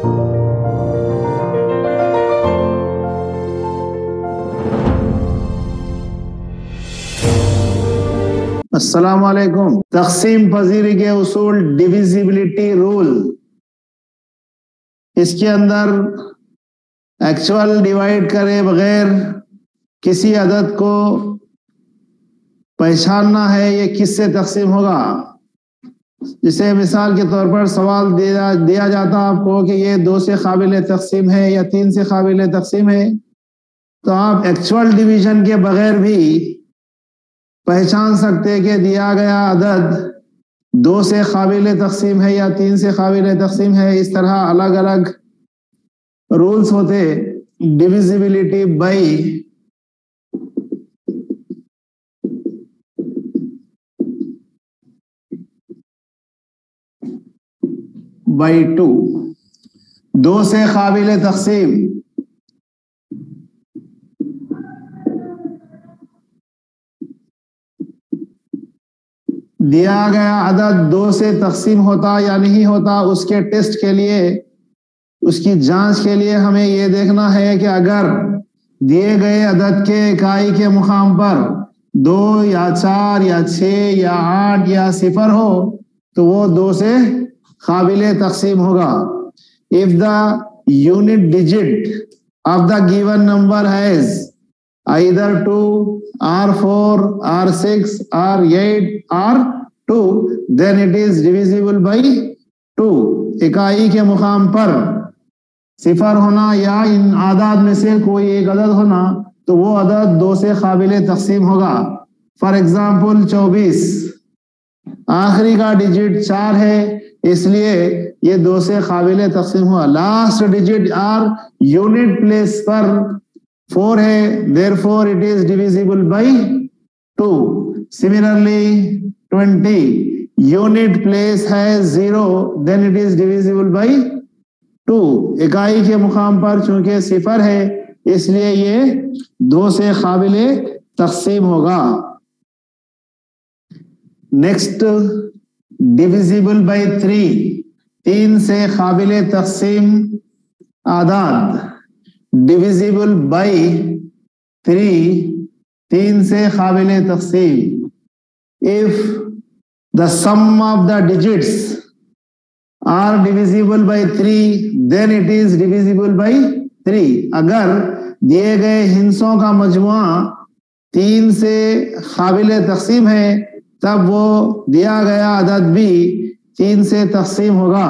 अस्सलाम वालेकुम। तक़सीम पजीरी के उसूल, डिविजिबिलिटी रूल। इसके अंदर एक्चुअल डिवाइड करे बगैर किसी अदद को पहचानना है ये किससे तक़सीम होगा। जिसे मिसाल के तौर पर सवाल दिया जाता आपको कि ये 2 से काबिल तक़सीम है या 3 से काबिल तक़सीम है, तो आप एक्चुअल डिवीजन के बगैर भी पहचान सकते कि दिया गया अदद 2 से काबिल तक़सीम है या 3 से काबिल तक़सीम है। इस तरह अलग अलग रूल्स होते डिविजिबिलिटी बाई 2। 2 से काबिल तक़सीम दिया गया अदद 2 से तक़सीम होता या नहीं होता, उसके टेस्ट के लिए, उसकी जांच के लिए हमें यह देखना है कि अगर दिए गए अदद के इकाई के मुकाम पर 2 या 4 या 6 या 8 या 0 हो तो वो 2 से काबिल तक़सीम होगा। If the unit digit of the given number has either 2 or 4 or 6 or 8 or 2, then it is divisible by 2। इकाई के मुकाम पर 0 होना या इन आदाद में से कोई एक अदद होना तो वो अदद 2 से काबिल तक़सीम होगा। फॉर एग्जाम्पल 24, आखिरी का डिजिट 4 है, इसलिए ये 2 से काबिल तक़सीम हुआ। लास्ट डिजिट और यूनिट प्लेस पर 4 है, therefore it is divisible by 2। Similarly 20, unit place has 0, then it is divisible by 2। इकाई के मुकाम पर चूंकि 0 है इसलिए ये 2 से काबिले तक़सीम होगा। नेक्स्ट divisible by 3, 3 से काबिले तक़सीम आदाद। डिविजिबल बाई 3, 3 से काबिल तक़सीम। If the sum of the digits are divisible by 3, then it is divisible by 3। अगर दिए गए हिस्सों का मजमुआ 3 से काबिल तक़सीम है तब वो दिया गया अदद भी 3 से तक़सीम होगा।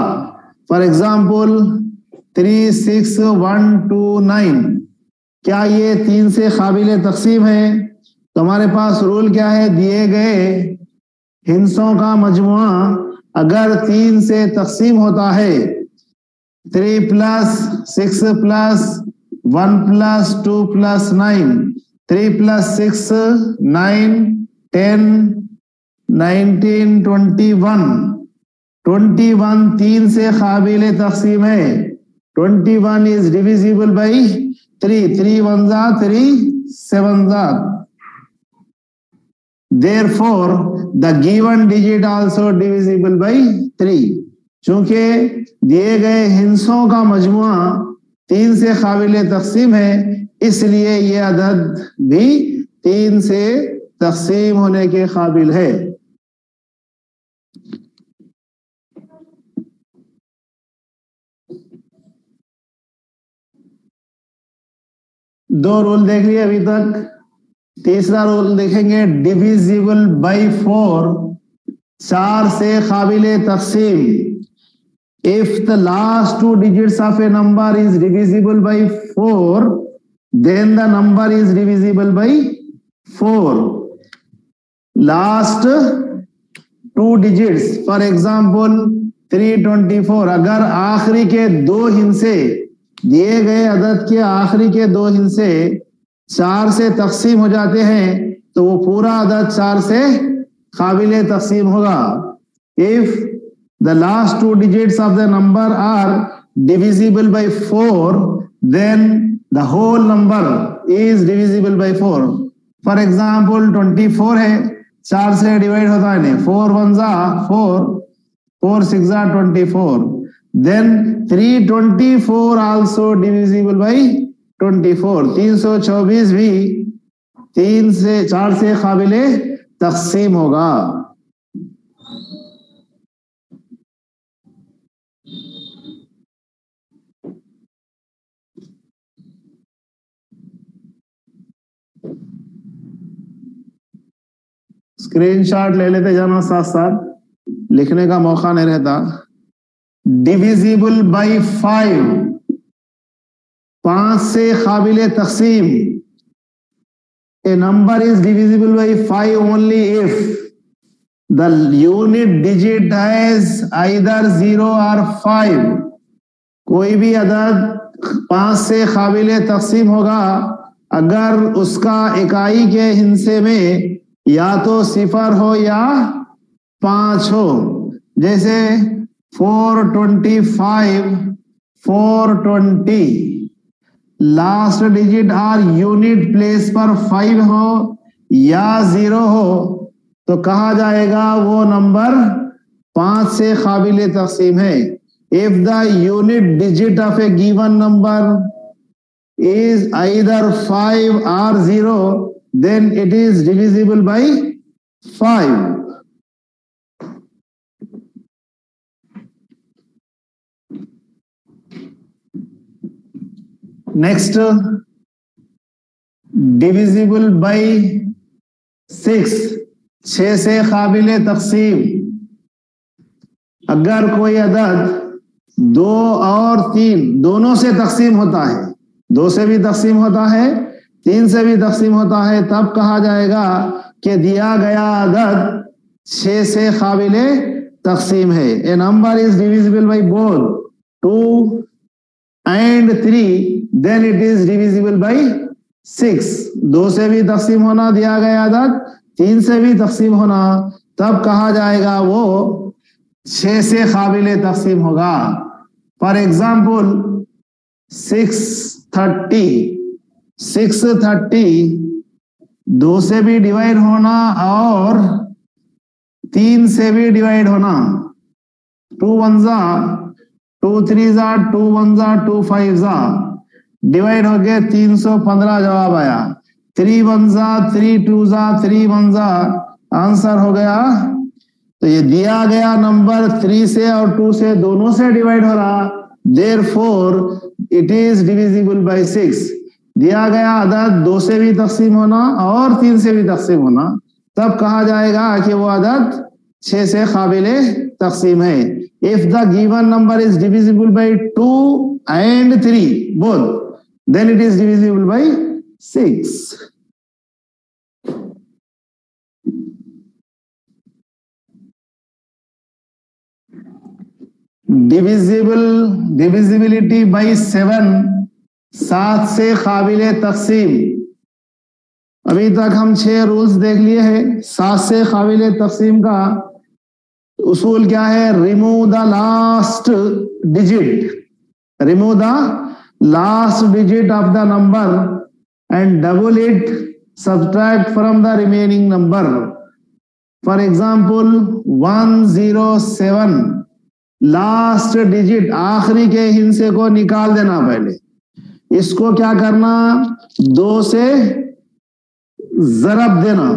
फॉर एग्जाम्पल 3, 6, 1, 2, 9, क्या ये 3 से काबिल तक़सीम है? तो हमारे पास रूल क्या है, दिए गए हिस्सों का मजमुआ अगर 3 से तक़सीम होता है, 3 + 6 + 1 + 2 + 9, 3 + 6 9, 10, 19, 21, 21 3 से काबिल तक़सीम है। 21 is divisible by 3, 3 1s are 3 7s are। Therefore the given digit also divisible by 3। चूंकि दिए गए हिस्सों का मजमुआ 3 से काबिल तक़सीम है इसलिए ये अदद भी 3 से तक़सीम होने के काबिल है। दो रूल देख लिए अभी तक। तीसरा रूल देखेंगे, डिविजिबल बाई 4, 4 से काबिल तक़सीम। If the last 2 digits of a number is divisible by 4, then the number is divisible by 4। Last 2 digits, for example 324, अगर आखिरी के 2 हिस्से दिए गए अदद के आखिरी के 2 हिस्से 4 से तक़सीम हो जाते हैं तो वो पूरा अदद 4 से काबिल तक़सीम होगा। If the last 2 digits of the number are divisible by 4, then the whole number is divisible by 4। For example 24 है, 4 से डिवाइड होता है नहीं, 4 1s are 4, 4 6s are 24। then 324 also divisible by 24. 324 भी 4 से काबिले तकसीम होगा। स्क्रीनशॉट ले लेते जाना, साथ साथ लिखने का मौका नहीं रहता। डिविजिबल बाई 5, 5 से काबिले तकसीम। A number is divisible by 5 only if the unit digit has either 0 or 5. कोई भी अदद 5 से काबिले तकसीम होगा अगर उसका इकाई के हिस्से में या तो 0 हो या 5 हो। जैसे 425, 420, लास्ट डिजिट और यूनिट प्लेस पर 5 हो या 0 हो तो कहा जाएगा वो नंबर 5 से काबिले तकसीम है। If the unit digit of A given number is either 5 or 0, then it is divisible by 5. Next, divisible by 6, 6 से काबिले तकसीम। अगर कोई अदद 2 और 3 दोनों से तकसीम होता है, 2 से भी तकसीम होता है, 3 से भी तकसीम होता है, तब कहा जाएगा कि दिया गया अदद 6 से काबिले तकसीम है। A number is divisible by both 2 and 3, then it is divisible by 6. 2 से भी तकसीम होना दिया गया अदद, 3 से भी तकसीम होना, तब कहा जाएगा वो 6 से काबिले तकसीम होगा। फॉर एग्जाम्पल 630, 630 2 से भी डिवाइड होना और 3 से भी डिवाइड होना। 2 1 जा 2 3 जा 2 1 जा 2 5 जा डिवाइड हो गए 315 जवाब आया। 3 1 जा 3 2 जा 3 1 जा आंसर हो गया। तो ये दिया गया नंबर 3 से और 2 से दोनों से डिवाइड हो रहा, therefore it is divisible by 6। दिया गया अदद 2 से भी तकसीम होना और 3 से भी तकसीम होना, तब कहा जाएगा कि वो अदद 6 से काबिले तकसीम है। If the given number is divisible bye 2 and 3 both, then it is divisible by 6। Divisibility by 7, 7 से काबिले तकसीम। अभी तक हम 6 रूल्स देख लिए हैं। 7 से काबिले तकसीम का उसूल क्या है? Remove the last digit, remove the last digit of the number and double it, subtract from the remaining number. For example 107, last digit आखिरी के हिस्से को निकाल देना। पहले इसको क्या करना? 2 से जरब देना,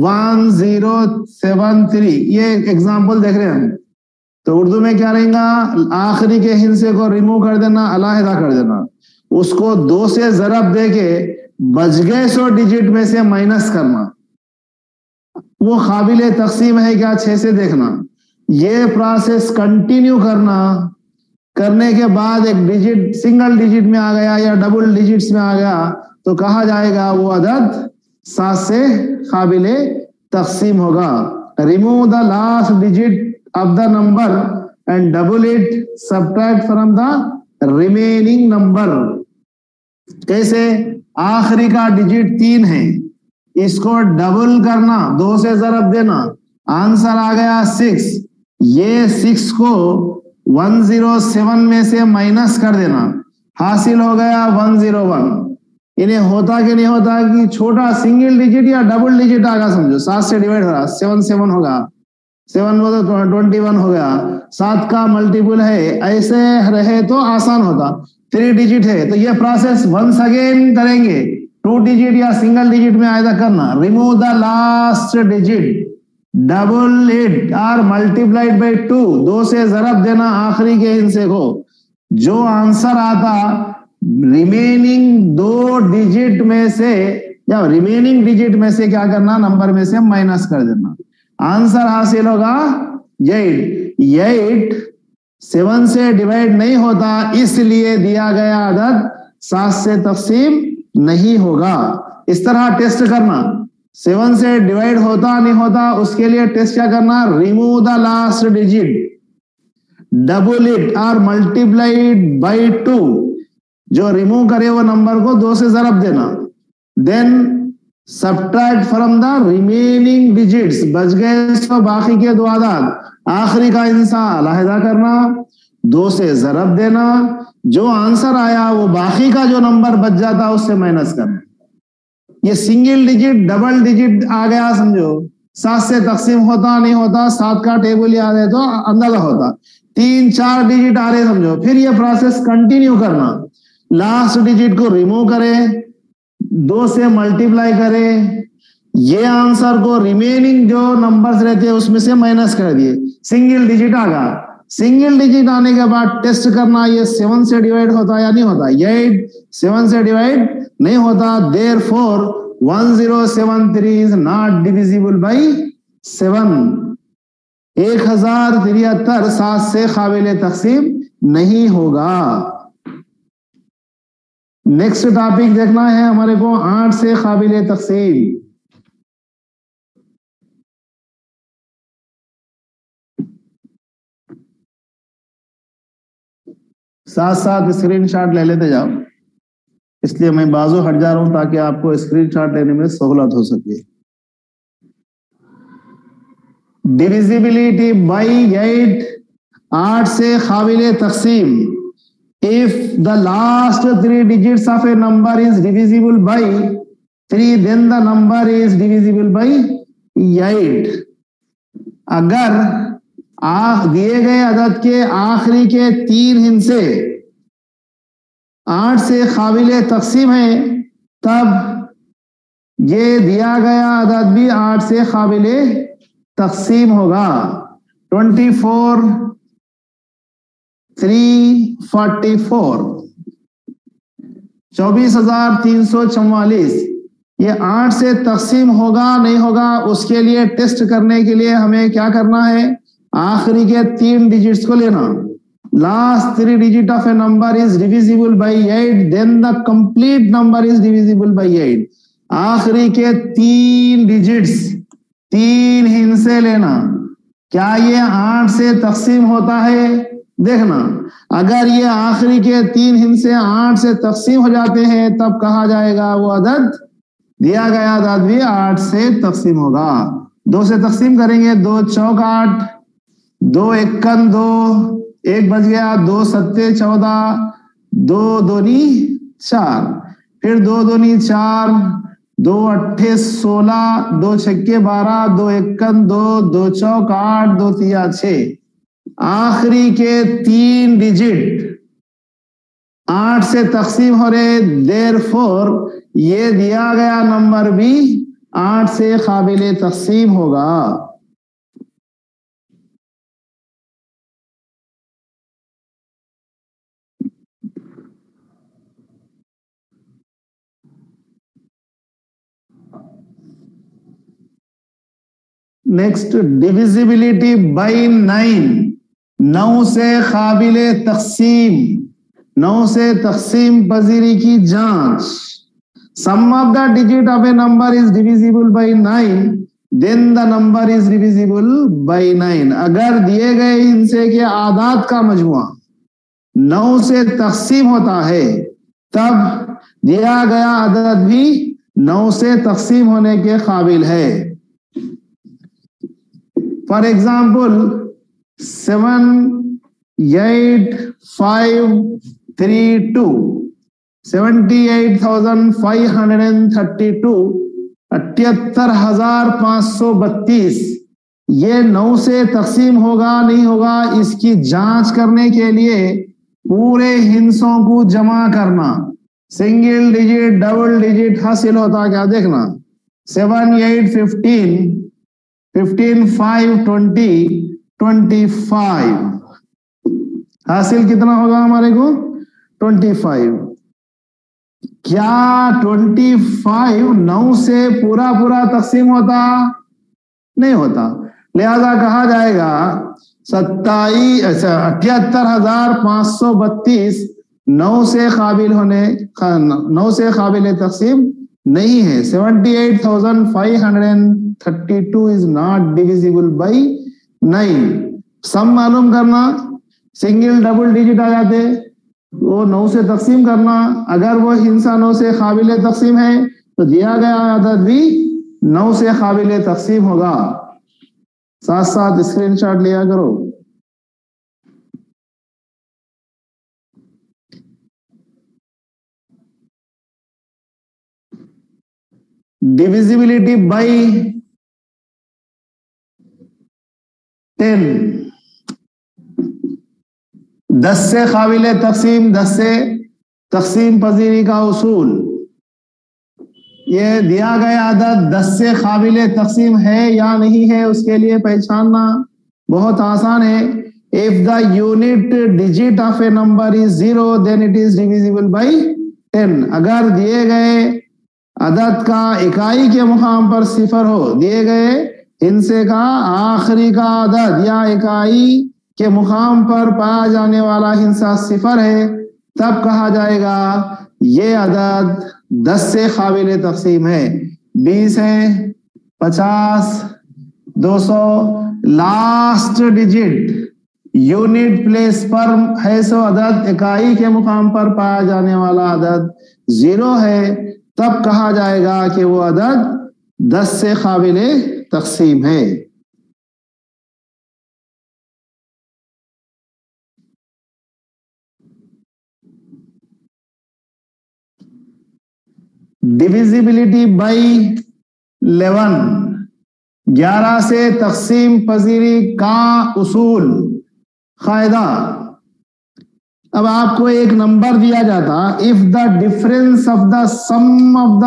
1073। ये एग्जाम्पल देख रहे हैं हम। तो उर्दू में क्या रहेगा? आखिरी के हिस्से को रिमूव कर देना, अलहदा कर देना, उसको 2 से जरब दे के बच गए 100 डिजिट में से माइनस करना। वो काबिले तकसीम है क्या 6 से देखना। ये प्रोसेस कंटिन्यू करना, करने के बाद एक डिजिट सिंगल डिजिट में आ गया या डबल डिजिट्स में आ गया तो कहा जाएगा वो अदद 7 से काबिले तकसीम होगा। Remove the last digit of the number and double it, subtract from the remaining number. कैसे? आखिरी का डिजिट 3 है, इसको डबल करना, 2 से जरब देना, आंसर आ गया 6। ये 6 को 107 में से माइनस कर देना, हासिल हो गया 101। इन्हें होता कि नहीं होता कि छोटा सिंगल डिजिट या डबल डिजिट आगा, समझो 7 से डिवाइड हो रहा, 7 7 होगा, 7 वो तो 21 हो गया, 7 का मल्टीपल है, ऐसे रहे तो आसान होता। 3 डिजिट है तो ये प्रोसेस वंस अगेन करेंगे, 2 डिजिट या सिंगल डिजिट में आयदा करना। Remove the last digit, double it और मल्टीप्लाइड बाई 2, 2 से जरब देना आखिरी के हिस्से को। जो आंसर आता रिमेनिंग 2 डिजिट में से या रिमेनिंग डिजिट में से क्या करना, नंबर में से माइनस कर देना। आंसर हासिल होगा 8। 8 7 से डिवाइड नहीं होता, इसलिए दिया गया अदद 7 से तकसीम नहीं होगा। इस तरह टेस्ट करना, 7 से डिवाइड होता नहीं होता, उसके लिए टेस्ट क्या करना, remove the last digit, double it और मल्टीप्लाइड बाई 2। जो रिमूव करे वो नंबर को 2 से जरब देना, then subtract from the remaining digits, बच गए तो बाकी के 2 आदाद, आखिरी का हिस्सा अलहदा करना, 2 से जरब देना, जो आंसर आया वो बाकी का जो नंबर बच जाता उससे माइनस करना। ये सिंगल डिजिट डबल डिजिट आ गया समझो, 7 से तकसीम होता नहीं होता, 7 का टेबल याद है तो अंदाजा होता। 3-4 डिजिट आ रहे समझो, फिर ये प्रोसेस कंटिन्यू करना, लास्ट डिजिट को रिमूव करें, 2 से मल्टीप्लाई करें, ये आंसर को रिमेनिंग जो नंबर्स रहते हैं उसमें से माइनस कर दिए, सिंगल डिजिट आ गया। सिंगल डिजिट आने के बाद टेस्ट करना, ये 7 से डिवाइड होता या नहीं होता। 8 7 से डिवाइड नहीं होता, therefore 1073 is not divisible by 7। 1073 7 से काबिल तकसीम नहीं होगा। नेक्स्ट टॉपिक देखना है हमारे को 8 से काबिल तकसीम। साथ साथ स्क्रीनशॉट ले लेते जाओ, इसलिए मैं बाजू हट जा रहा हूं ताकि आपको स्क्रीनशॉट लेने में सहूलत हो सके। डिविजिबिलिटी बाई 8 से काबिल तकसीम। If the last 3 digits of a number is divisible by 3, then the number is divisible by 8. अगर दिए गए अदद के आखिरी के 3 हिस्से 8 से काबिल तकसीम है, तब ये दिया गया अदद भी 8 से काबिल तकसीम होगा। 24 344 24,344 ये 8 से तकसीम होगा नहीं होगा, उसके लिए टेस्ट करने के लिए हमें क्या करना है, आखिरी के 3 डिजिट्स को लेना। Last 3 digit of a number is divisible by 8, then the complete number is divisible by 8। आखिरी के 3 डिजिट्स 3 हिस्से लेना। क्या ये 8 से तकसीम होता है, देखना। अगर ये आखिरी के 3 हिस्से 8 से तकसीम हो जाते हैं, तब कहा जाएगा वो अदद दिया गया अदद भी 8 से तकसीम होगा। 2 से तकसीम करेंगे, 2 चौक 8, 2 एकन 2, 1 बच गया, 2 सत्ते 14, 2 दूनी 4, फिर 2 दूनी 4, 2 अट्ठे 16, 2 छक्के 12, 2 एकन 2, 2 चौक 8, 2 तिया 6। आखिरी के 3 डिजिट 8 से तकसीम हो रहे, देयरफॉर ये दिया गया नंबर भी 8 से काबिल तकसीम होगा। Next divisibility by 9। 9 से काबिल तकसीम, 9 से तकसीम पजीरी की जांच। Sum of the digit of a number is divisible by 9, then the number is divisible by 9। अगर दिए गए हिस्से के आदाद का मजमुआ 9 से तकसीम होता है, तब दिया गया अदद भी 9 से तकसीम होने के काबिल है। फॉर एग्जाम्पल 7 8 5 3 2 78,532 78,532 ये 9 से तकसीम होगा नहीं होगा इसकी जांच करने के लिए पूरे हिस्सों को जमा करना, सिंगल डिजिट डबल डिजिट हासिल होता क्या देखना। 7 8 15 15 5 20 25 हासिल कितना होगा हमारे को 25। क्या 25 9 से पूरा पूरा तकसीम होता नहीं होता, लिहाजा कहा जाएगा 78,532 9 से काबिल तकसीम नहीं है। 78,532 इज नॉट डिविजिबल बाई 9। सम मालूम करना, सिंगल डबल डिजिट आ जाते वो 9 से तकसीम करना, अगर वो हिस्सा 9 से काबिल तकसीम है तो दिया गया अदद भी 9 से काबिल तकसीम होगा। साथ साथ स्क्रीनशॉट लिया करो। डिविजिबिलिटी बाई 10, 10 से काबिल तकसीम, 10 से तकसीम पजीरी का उसूल। ये दिया गया अदद 10 से काबिल तकसीम है या नहीं है उसके लिए पहचानना बहुत आसान है। If the unit digit of a number is 0 then it is divisible by 10। अगर दिए गए अदद का इकाई के मुकाम पर 0 हो, दिए गए हिस्से का आखिरी का अदद या इकाई के मुकाम पर पाया जाने वाला हिस्सा 0 है, तब कहा जाएगा ये अदद 10 से काबिल तकसीम है। 20 है, 50, 200, लास्ट डिजिट यूनिट प्लेस पर है सो अदद इकाई के मुकाम पर पाया जाने वाला अदद 0 है, तब कहा जाएगा कि वो अदद 10 से काबिल तकसीम है। डिविजिबिलिटी बाई 11, 11 से तकसीम पजीरी का उसूल कायदा। अब आपको एक नंबर दिया जाता, if the difference of the sum of the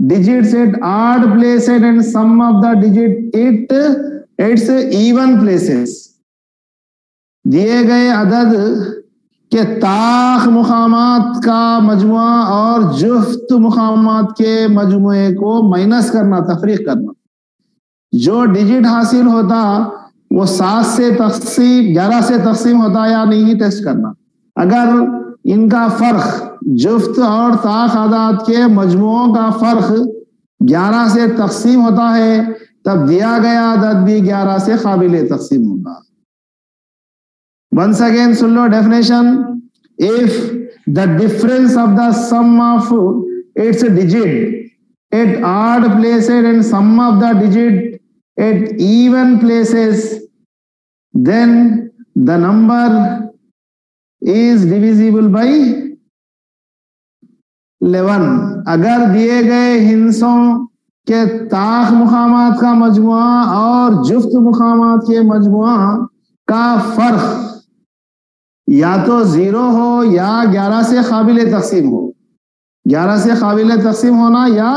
digits at odd places and sum of the digit its even places, दिए गए अदद के ताख मुकामात का मजमुआ और जुफ्त मुकामात के मजमुए को माइनस करना, तफरीक करना। जो डिजिट हासिल होता वो 7 से तकसीम 11 से तकसीम होता या नहीं टेस्ट करना। अगर इनका फर्क जुफ्त और ताख आदाद के मजमुओं का फर्क 11 से तकसीम होता है, तब दिया गया अदद भी 11 से काबिल तकसीम होगा। Once again soon low definition. If the difference of the sum of its digit at odd places and sum of the digit at even places, then the number is divisible by 11। अगर दिए गए हिस्सों के ताख मुकामात का मजमुआ और जुफ्त मुकामात के मजमुआ का फर्क या तो 0 हो या 11 से काबिल तकसीम हो, 11 से काबिल तकसीम होना या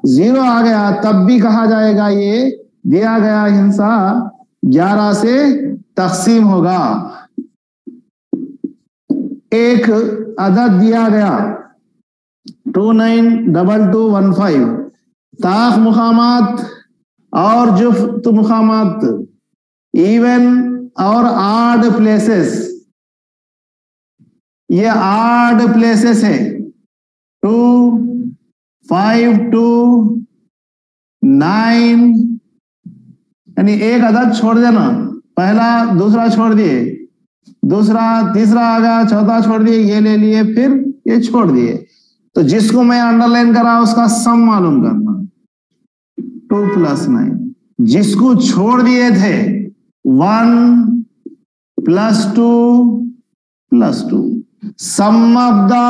0 आ गया, तब भी कहा जाएगा ये दिया गया हिस्सा 11 से तकसीम होगा। एक अदद दिया गया 292215, ताख मुकामात और जुफ्त मुकामात इवन और आड प्लेसेस, ये आड प्लेसेस है 2 5 2 9, यानी एक अदद छोड़ देना, पहला दूसरा छोड़ दिए, दूसरा तीसरा आ गया, चौथा छोड़ दिए, ये ले लिए, फिर ये छोड़ दिए। तो जिसको मैं अंडरलाइन करा उसका सम मालूम करना 2 + 9। जिसको छोड़ दिए थे 1 + 2 + 2, sum of the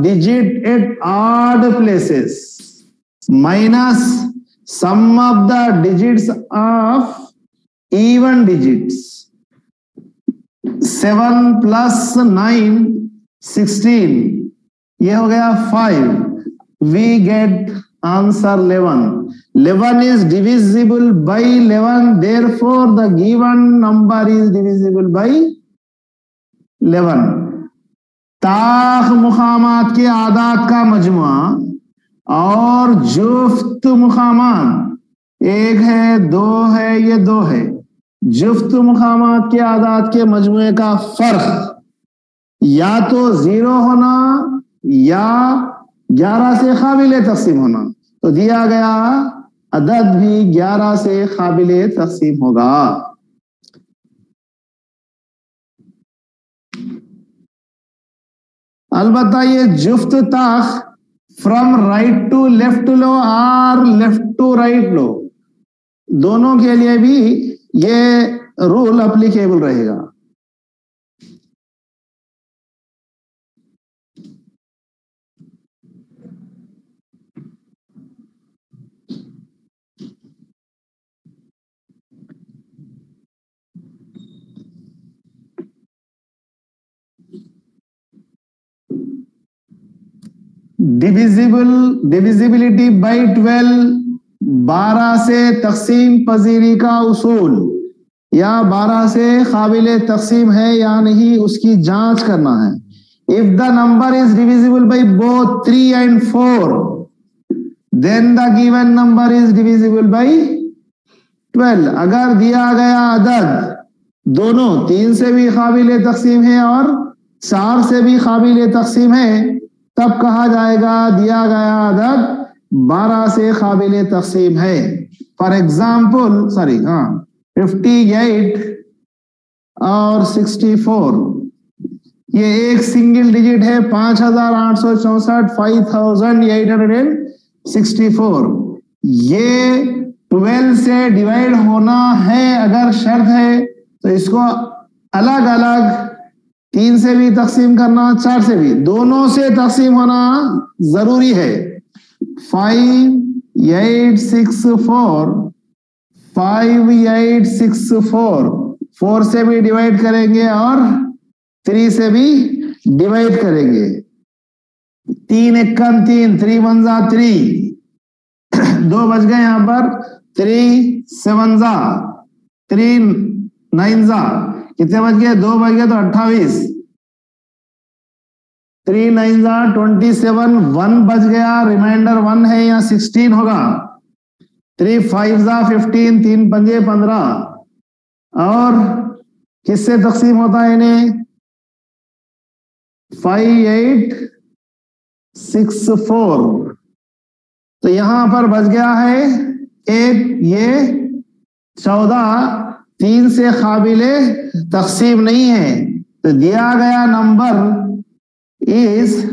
digit at odd places minus sum of the digits of even digits 7 + 9 16, ये हो गया 5, we get answer 11. 11 is divisible by 11, therefore the given number is divisible by 11. ताख मुकामात के आदात का मजमुआ और जुफ्त मुकामात 1 है 2 है, ये 2 है. जुफ्त मुकामात के आदात के मजमुए का फर्क या तो 0 होना या 11 से काबिले तकसीम होना. तो दिया गया अदद भी 11 से काबिले तकसीम होगा. अलबत्ता ये जुफ्त ताख फ्रॉम राइट टू लेफ्ट लो और लेफ्ट टू राइट लो, दोनों के लिए भी ये रूल अप्लीकेबल रहेगा. डिविजिबिलिटी बाई 12 से तकसीम पजीरी का उसूल, या 12 से काबिले तकसीम है या नहीं उसकी जांच करना है. If the number is divisible by both 3 and 4, then the given number is divisible by 12. अगर दिया गया अदद दोनों 3 से भी काबिले तकसीम है और 4 से भी काबिले तकसीम है, तब कहा जाएगा दिया गया अदद 12 से काबिले तकसीम है. फॉर एग्जाम्पल 58 और 64, ये एक सिंगल डिजिट है. 5864, 5864. ये 12 से डिवाइड होना है अगर शर्त है, तो इसको अलग अलग 3 से भी तकसीम करना, 4 से भी, दोनों से तकसीम होना जरूरी है. 5864, 5864, 4 से भी डिवाइड करेंगे और 3 से भी डिवाइड करेंगे. 3 एकम 3, 3 1 जा 3, 2 बच गए यहां पर. 3 7 जा, 3 9 जा, कितने बच गए? 2 बच गए तो 28. 3 9 जा 27, 1 बच गया, रिमाइंडर 1 है, या 16 होगा. 3 5 जा 15, 3 5 15. और किससे तकसीम होता है इन्हें? 5864. तो यहां पर बच गया है एक, ये 14 3 से काबिले तकसीम नहीं है. तो दिया गया number is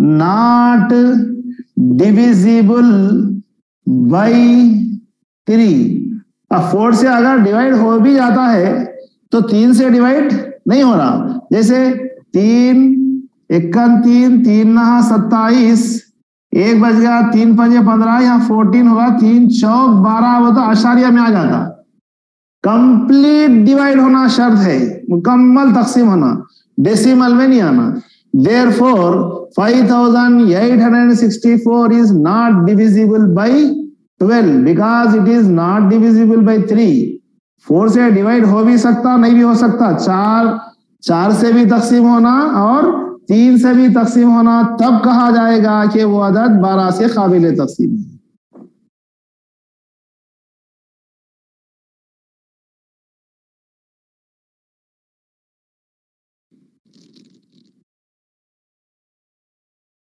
not divisible by 3. अब 4 से अगर डिवाइड हो भी जाता है तो 3 से डिवाइड नहीं हो रहा. जैसे 3 एकम 3, 3 9 27, 1 बच गया, 3 5 15, यहाँ 14 होगा, 3 चौक 12, वो तो आशारिया में आ जाता. कंप्लीट डिवाइड होना शर्त है, मुकम्मल तकसीम होना, डेसिमल में नहीं आना. Therefore 5864 is not divisible by 12 because it is not divisible by 3. 4 से डिवाइड हो भी सकता, नहीं भी हो सकता. 4 से भी तकसीम होना और 3 से भी तकसीम होना, तब कहा जाएगा कि वो अदद 12 से काबिले तकसीम है.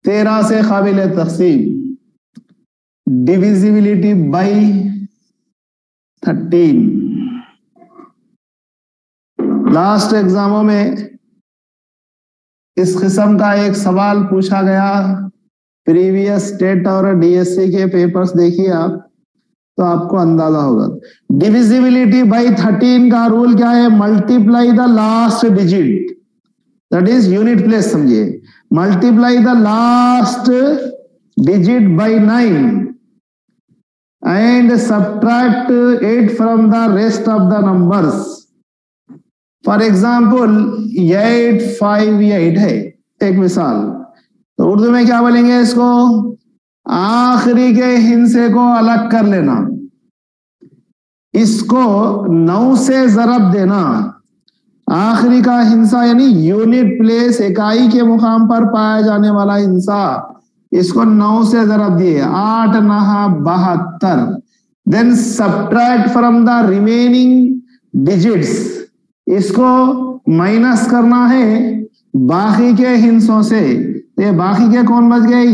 तेरह से काबिले तकसीम, डिविजिबिलिटी बाई 13. लास्ट एग्जामों में इस किस्म का एक सवाल पूछा गया. प्रीवियस स्टेट और डीएससी के पेपर्स देखिए आप, तो आपको अंदाजा होगा. डिविजिबिलिटी बाई 13 का रूल क्या है? Multiply the last digit, that is unit place, समझिए. Multiply the last digit by 9 and subtract 8 from the rest of the numbers. For example 858 है एक मिसाल, तो उर्दू में क्या बोलेंगे इसको? आखिरी के हिस्से को अलग कर लेना, इसको 9 से ज़रब देना। आखिरी का हिस्सा यानी यूनिट प्लेस, इकाई के मुकाम पर पाया जाने वाला हिस्सा, इसको 9 से ज़रब दिए, 8 9 72। Then subtract from the remaining digits, इसको माइनस करना है बाकी के हिस्सों से। तो बाकी के कौन बच गए?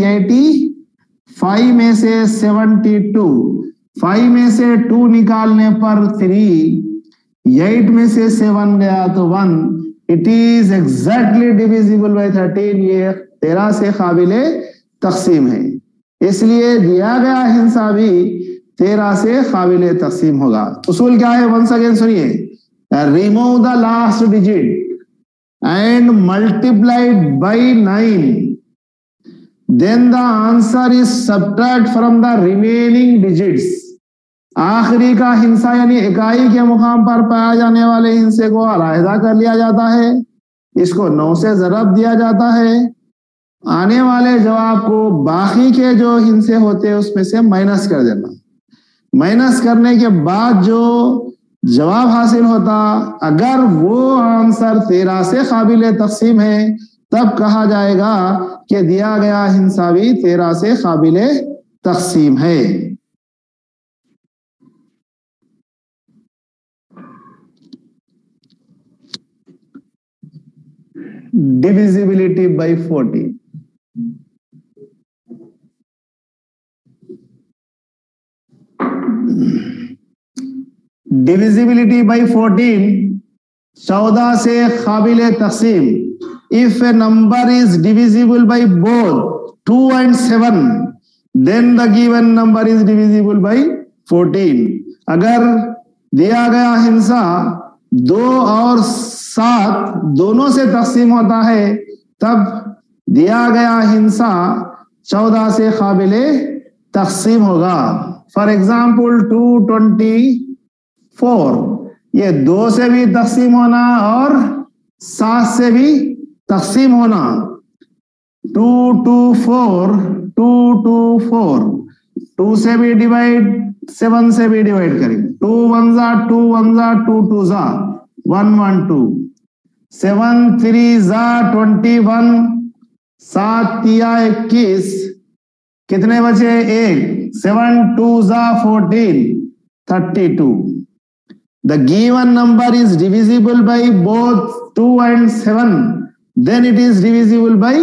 85 में से 72, 5 में से 2 निकालने पर 3, 8 में से 7 गया तो 1। It is exactly divisible by 13। ये 13 से काबिले तकसीम है, इसलिए दिया गया हिस्सा भी 13 से काबिले तकसीम होगा। उसूल क्या है? वंस अगेन सुनिए, remove the last digit and multiplied by 9, then the answer is subtract from the remaining digits. आखिरी का हिस्सा यानी इकाई के मुकाम पर पाया जाने वाले हिस्से को अलहदा कर लिया जाता है, इसको 9 से ज़रब दिया जाता है, आने वाले जवाब को बाकी के जो हिस्से होते हैं उसमें से माइनस कर देना। माइनस करने के बाद जो जवाब हासिल होता, अगर वो आंसर 13 से काबिले तकसीम है, तब कहा जाएगा कि दिया गया हिस्सा भी 13 से काबिले तकसीम है। Divisibility bye 40। डिविजिबिलिटी बाय 14, 14 से काबिले तकसीम। If a number is divisible by both 2 and 7, then the given number is divisible by 14। अगर दिया गया हिस्सा 2 और 7 दोनों से तकसीम होता है, तब दिया गया हिस्सा 14 से काबिले तकसीम होगा। फॉर एग्जाम्पल 224, ये 2 से भी तकसीम होना और 7 से भी तकसीम होना। 224, 2 से भी डिवाइड, 7 से भी डिवाइड करेंगे। 2 1 जा 2 1 जा 2 2 जा 1 1 2, 7 3 जा 21, 7 तिया 21, कितने बचे? 1, 7 2 जा 14, 32। The given number is divisible by both 2 and 7, then it is divisible by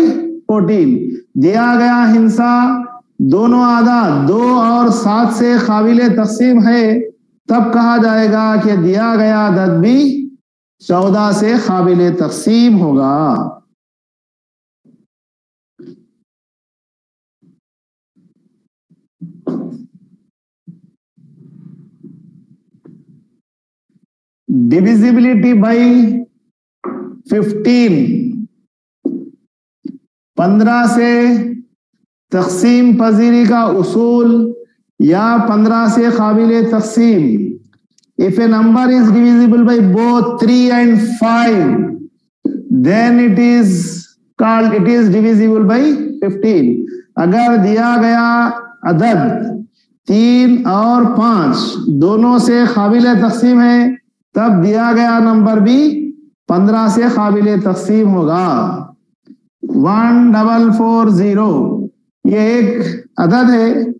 14। दिया गया हिस्सा दोनों आधा 2 और 7 से काबिले तकसीम है, तब कहा जाएगा कि दिया गया अदद भी 14 से काबिले तकसीम होगा। डिविजिबिलिटी बाय 15, 15 से तकसीम पजीरी का उसूल या 15 से काबिले तकसीम। If a number is divisible by both 3 and 5, then it is divisible by 15। अगर दिया गया अदद 3 और 5 दोनों से काबिले तकसीम है, तब दिया गया नंबर भी 15 से काबिले तकसीम होगा। 1440, ये एक अदद है,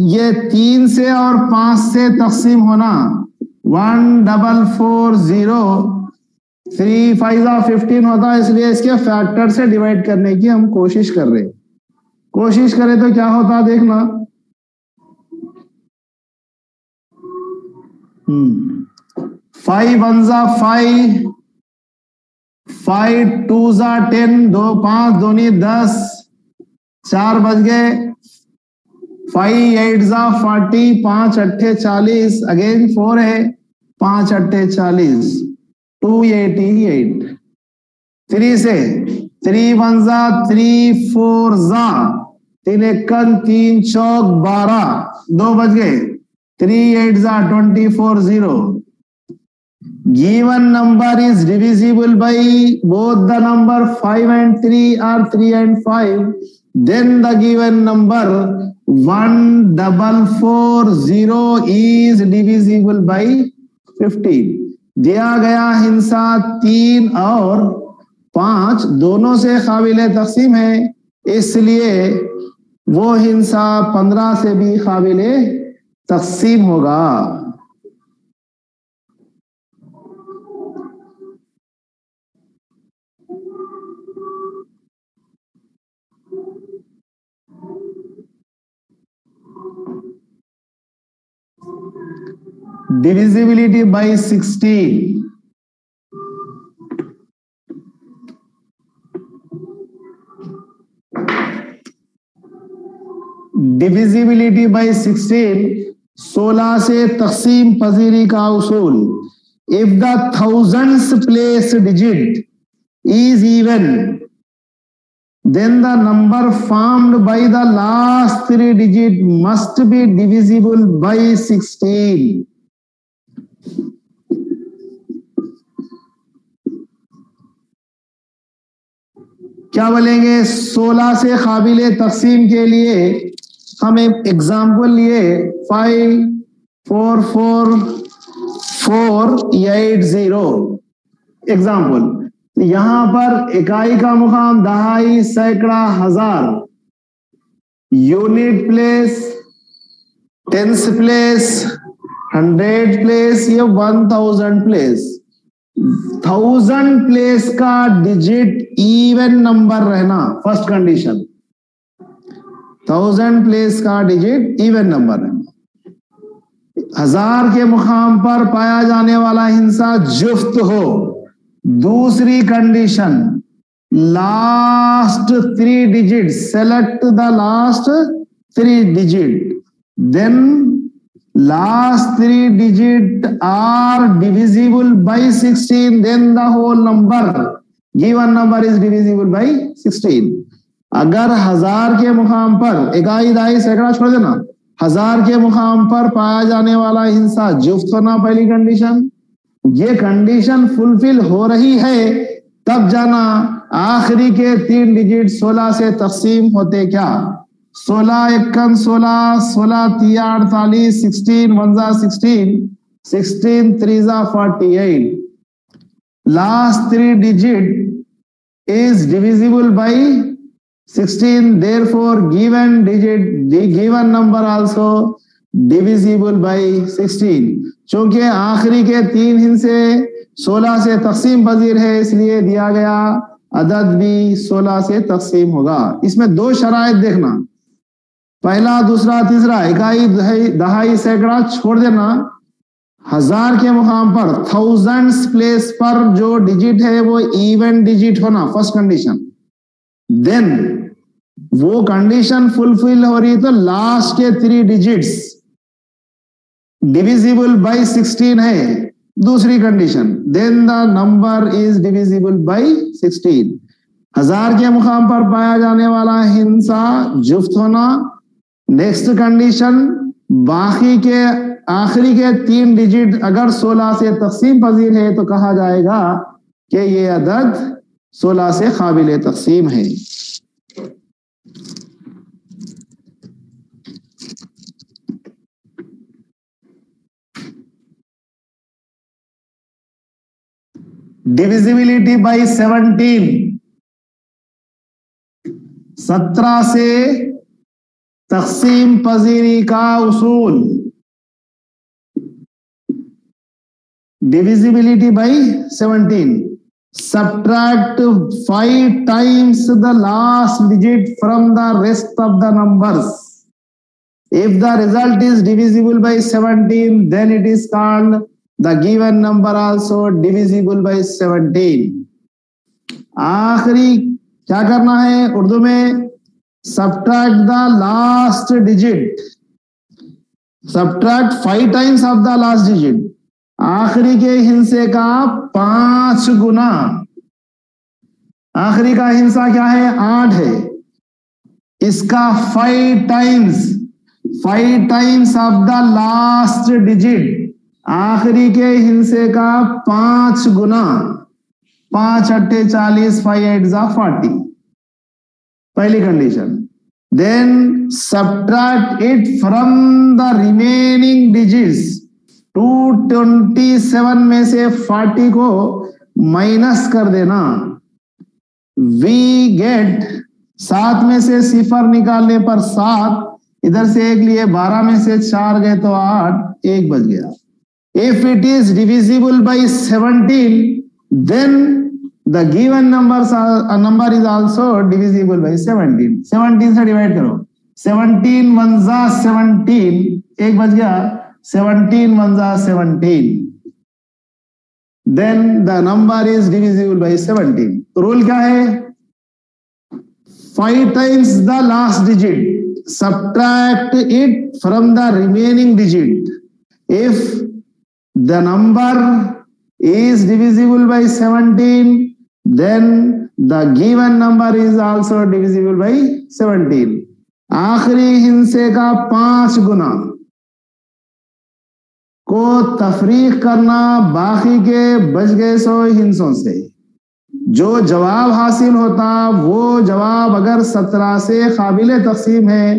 ये 3 से और 5 से तकसीम होना। 1440, 3 5 15 होता है, इसलिए इसके फैक्टर से डिवाइड करने की हम कोशिश कर रहे हैं। कोशिश करें तो क्या होता देखना। 5 1 जा 5, 5 2 जा 10, 2 5 दूनी 10, 4 बज गए। 5 8 जा 40, 5 8 40, अगेन 4 है, 5 8 40, 288। 3 से 3 1 जा 3 4 जा तीन एकन 3 चौक 12, 2 बज गए, 3 8 24 0. Given number is divisible by both the number 5 and 3 or 3 and 5. Then the given number 1440 is divisible by 15. दिया गया हिंसा 3 और 5 दोनों से काबिल तकसीम है, इसलिए वो हिंसा 15 से भी काबिल तकसीम होगा. Divisibility by 16. Divisibility by 16, 16 से तकसीम पजीरी का उसूल. If the thousands place digit is even, then the number formed by the last 3 digit must be divisible by 16. क्या बोलेंगे? 16 से काबिल तकसीम के लिए हम एक एग्जाम्पल लिए 54480 एग्जाम्पल. यहां पर इकाई का मुकाम दहाई, सैकड़ा, हजार, unit place, tens place, 100 place या 1000 प्लेस. 1000 प्लेस का डिजिट इवन नंबर रहना फर्स्ट कंडीशन. 1000 प्लेस का डिजिट इवन नंबर रहना. 1000 के मुकाम पर पाया जाने वाला हिंसा जुफ्त हो. दूसरी condition, last 3 digit, select the last 3 digit, then last 3 digit are divisible by 16, then the whole number, given number is divisible by 16. अगर 1000 के मुकाम पर, इकाई, दहाई, सैकड़ा छोड़ देना, 1000 के मुकाम पर पाया जाने वाला हिंसा जुफ्त होना पहली कंडीशन. ये कंडीशन फुलफिल हो रही है तब जाना आखिरी के 3 डिजिट 16 से तकसीम होते क्या. 16 एकम 16, 16 तिया 48, 16 1 16, 16 3 48. Last 3 digit is divisible by 16. Therefore, given digit, the given number also divisible by 16. चूंकि आखिरी के 3 हिस्से 16 से तकसीम पजीर है, इसलिए दिया गया अदद भी 16 से तकसीम होगा. इसमें 2 शराइत देखना, पहला, दूसरा, तीसरा. इकाई, दहाई, सैकड़ा छोड़ देना. 1000 के मुकाम पर थाउजेंड्स प्लेस पर जो डिजिट है वो इवन डिजिट होना फर्स्ट कंडीशन. देन वो कंडीशन फुलफिल हो रही तो लास्ट के 3 डिजिट्स डिविजिबल बाय 16 है दूसरी condition. Then the number is divisible by 16. 1000 के मुकाम पर पाया जाने वाला हिंसा जुफ्त होना. नेक्स्ट कंडीशन, बाकी के आखिरी के 3 डिजिट अगर 16 से तकसीम पजीर है तो कहा जाएगा कि ये अदद 16 से काबिल तकसीम है. डिविजिबिलिटी बाय 17, 17 से तकसीम पजीरी का उसूल. Divisibility bye 17, subtract 5 times the last digit from the rest of the numbers. If the result is divisible by 17, then it is called the given number also divisible by 17. आखिरी क्या करना है उर्दू में, subtract the last digit, subtract 5 times of the last digit. आखिरी के हिस्से का 5 गुना. आखिरी का हिस्सा क्या है? 8 है. इसका 5 times of the last digit, आखिरी के हिस्से का 5 गुना, 5 अट्ठे 40, 5 8 40, पहली condition. Then subtract it from the remaining digits, 227 में से 40 को माइनस कर देना। वी गेट 7 में से 0 निकालने पर 7, इधर से 1 लिए 12 में से 4 गए तो 8, 1 बच गया। If it is divisible by 17, then the given number is also divisible by 17। 17 से डिवाइड करो, 17 1 जा 17, 1 बच गया, 17 1 जा 17, then the number is divisible by 17। Rule क्या है? 5 times the last digit, subtract it from the remaining digit. If the number is divisible by 17, then the given number is also divisible by 17। आखिरी हिस्से का 5 गुना को तफरीक करना बाकी के बच गए 100 हिस्सों से। जो जवाब हासिल होता वो जवाब अगर 17 से काबिले तकसीम है,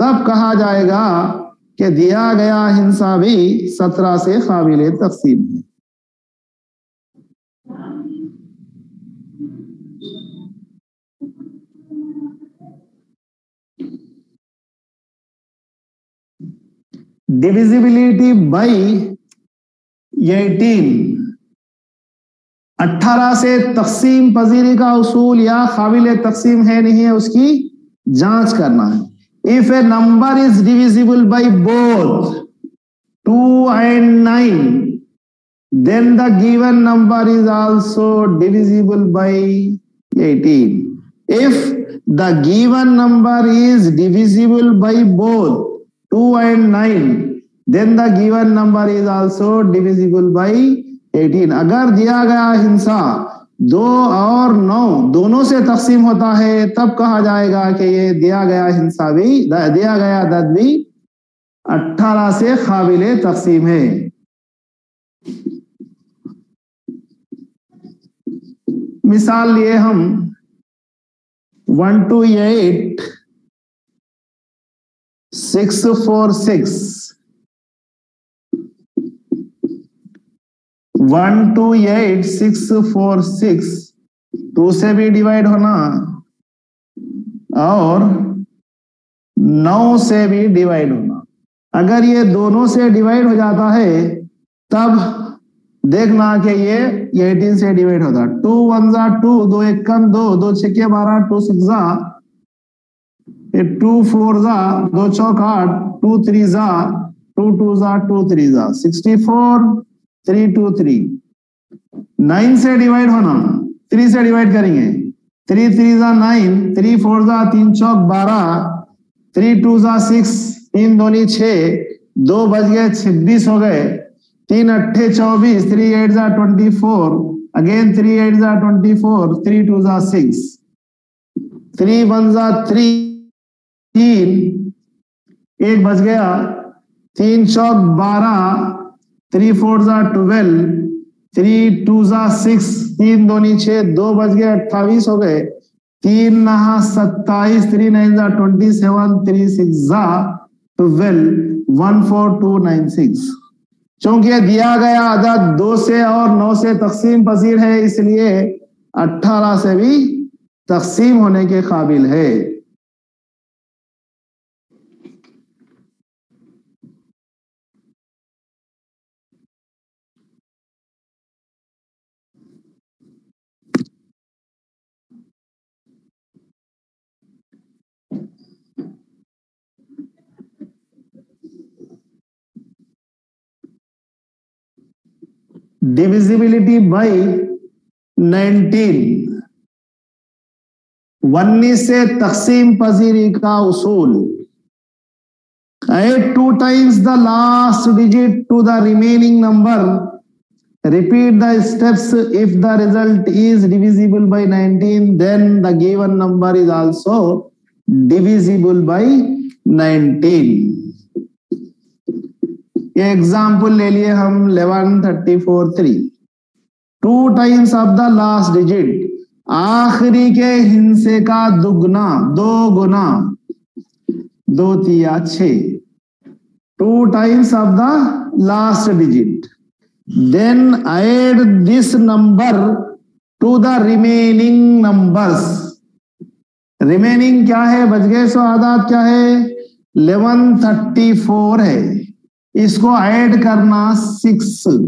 तब कहा जाएगा कि दिया गया हिस्सा भी 17 से काबिले तकसीम है। डिविजिबिलिटी बाई 18, 18 से तकसीम पजीरी का उसूल या काबिल तकसीम है नहीं है उसकी जांच करना है। If a number is divisible by both 2 and 9, then the given number is also divisible by 18। if the given number is divisible by both 2 and 9, then the given number is also divisible by 18। अगर दिया गया हिस्सा 2 और 9 दोनों से तकसीम होता है, तब कहा जाएगा कि ये दिया गया हिस्सा भी, दिया गया अदद भी 18 से काबिले तकसीम है। मिसाल लिए हम 1 to 8 6 4 6, 1 to 8 6 4 6, 2 से भी डिवाइड होना और 9 से भी डिवाइड होना। अगर ये दोनों से डिवाइड हो जाता है, तब देखना कि ये 18 से डिवाइड होता। 2 1 जा 2, 2 1 2, 2 6 12, 2 6 जा 2 4 जा, 2 चौक 8, 2 3 जा, 2 2 जा 2 3 जा 64, 3 2 3। 9 से डिवाइड होना, 3 से डिवाइड करेंगे, 3 3 जा 9, 3 4 जा 3 चौक 12, 3 2 जा 6, 3 दूनी 6, 2 बज गए 26 हो गए, 3 अट्ठे 24, 3 8 जा 24, अगेन 3 8 जा 24, 3 2 जा 6, 3 1 जा 3, 1 बच गया, 3 चौक 12, 3 4 जा 12, 3 2 जा 6, 3 दूनी 6, 2 बज गए 28 हो गए, 3 9 27, 3 9 जा 27, 3 6 जा 12, 1 4 2 9 6। चूंकि दिया गया अदद 2 से और 9 से तकसीम पजीर है, इसलिए 18 से भी तकसीम होने के काबिल है। डिविजिबिलिटी बाई 19, 19 से तकसीम पजीरी का उसूल। Add 2 times the last digit to the remaining number, repeat the steps। if the result is divisible by 19, then the given number is also divisible by 19। ये एग्जाम्पल ले लिए हम 11, 34, 3। 2 times of the last digit, आखिरी के हिस्से का दुगना, 2 गुना, 2 तिया 6। 2 times of the last digit, then add this number to the remaining numbers। Remaining क्या है, बच गए सो आदात क्या है, 1134 है। इसको ऐड करना 6,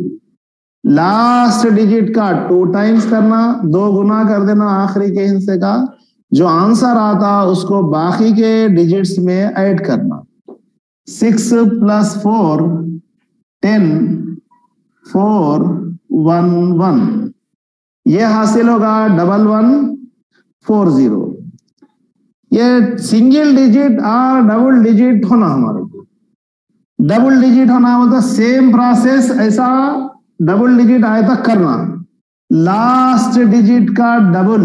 लास्ट डिजिट का 2 टाइम्स करना, 2 गुना कर देना आखिरी के हिस्से का, जो आंसर आता उसको बाकी के डिजिट्स में ऐड करना। 6 + 4 10, 4 1 1, ये हासिल होगा 1140। ये सिंगल डिजिट और डबल डिजिट होना, हमारे को डबल डिजिट होना मतलब सेम प्रोसेस, ऐसा डबल डिजिट आए तक करना। लास्ट डिजिट का double,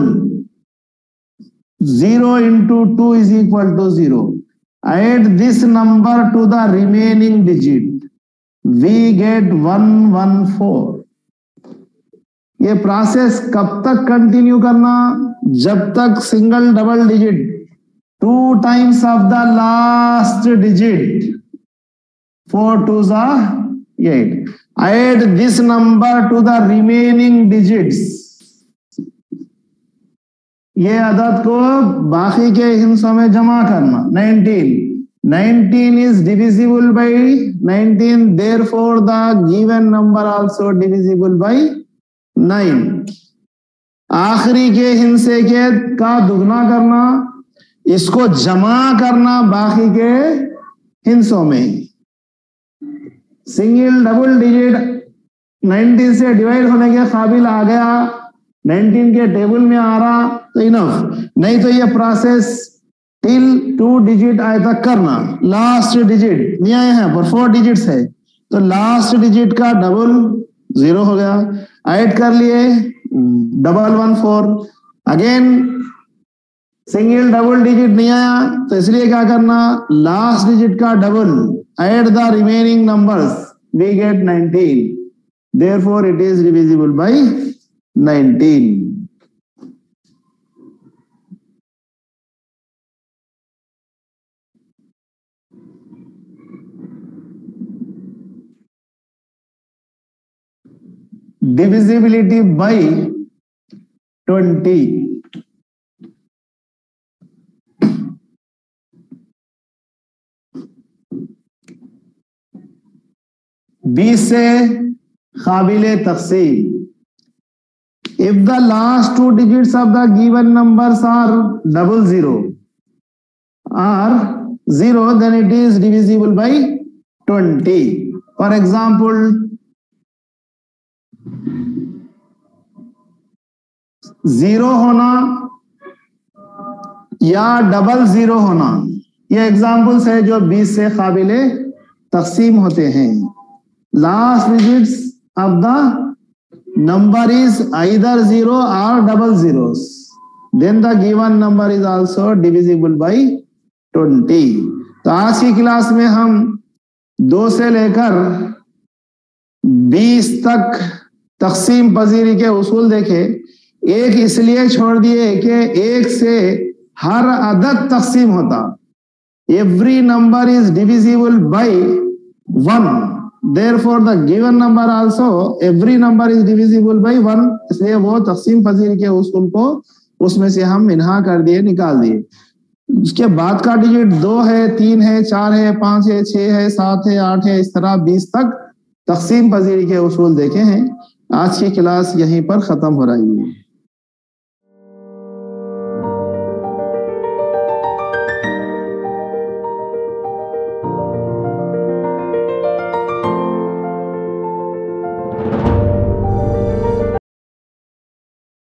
0 × 2 = 0। Add this number to the remaining digit, we get 114। ये प्रोसेस कब तक कंटिन्यू करना, जब तक single double digit 2 times of the last digit, 4 2s are 8। Add this number to the remaining digits, ये अदद को बाकी के हिस्सों में जमा करना। 19 is divisible by 19, therefore the given number also divisible by 9। आखिरी के हिस्से के का दुगना करना, इसको जमा करना बाकी के हिस्सों में। सिंगल डबल डिजिट 19 से डिवाइड होने के काबिल आ गया, 19 के टेबल में आ रहा तो इनफ, नहीं तो ये प्रोसेस टिल 2 डिजिट आए तक करना। लास्ट डिजिट नहीं आए हैं पर 4 डिजिट्स है, तो लास्ट डिजिट का डबल 0 हो गया, ऐड कर लिए 114। अगेन सिंगल डबल डिजिट नहीं आया तो इसलिए क्या करना, लास्ट डिजिट का double, add the remaining numbers, we get 19, therefore it is divisible by 19। divisibility by 20। 20 से काबिले तक़सीम। If the last 2 digits of the given numbers are 00 or 0, then it is divisible by 20। For example, 0 होना या 00 होना, ये examples है जो 20 से काबिले तक़सीम होते हैं। Last digits of the number is either 0 or 00, then the given number is also divisible by 20। तो आज की क्लास में हम 2 से लेकर 20 तक तक़सीम पजीरी के उसूल देखे। एक इसलिए छोड़ दिए कि 1 से हर अदद तक़सीम होता, every number is divisible bye 1, therefore the given number also every number is divisible by 1, इसलिए वो तक़सीम पजीरी के उसूल को उसमें से हम इन्हा कर दिए, निकाल दिए। उसके बाद का डिजिट 2 है, 3 है, 4 है, 5 है, 6 है, 7 है, 8 है, इस तरह 20 तक तक़सीम पजीरी के उसूल देखे हैं। आज की क्लास यहीं पर खत्म हो रही है।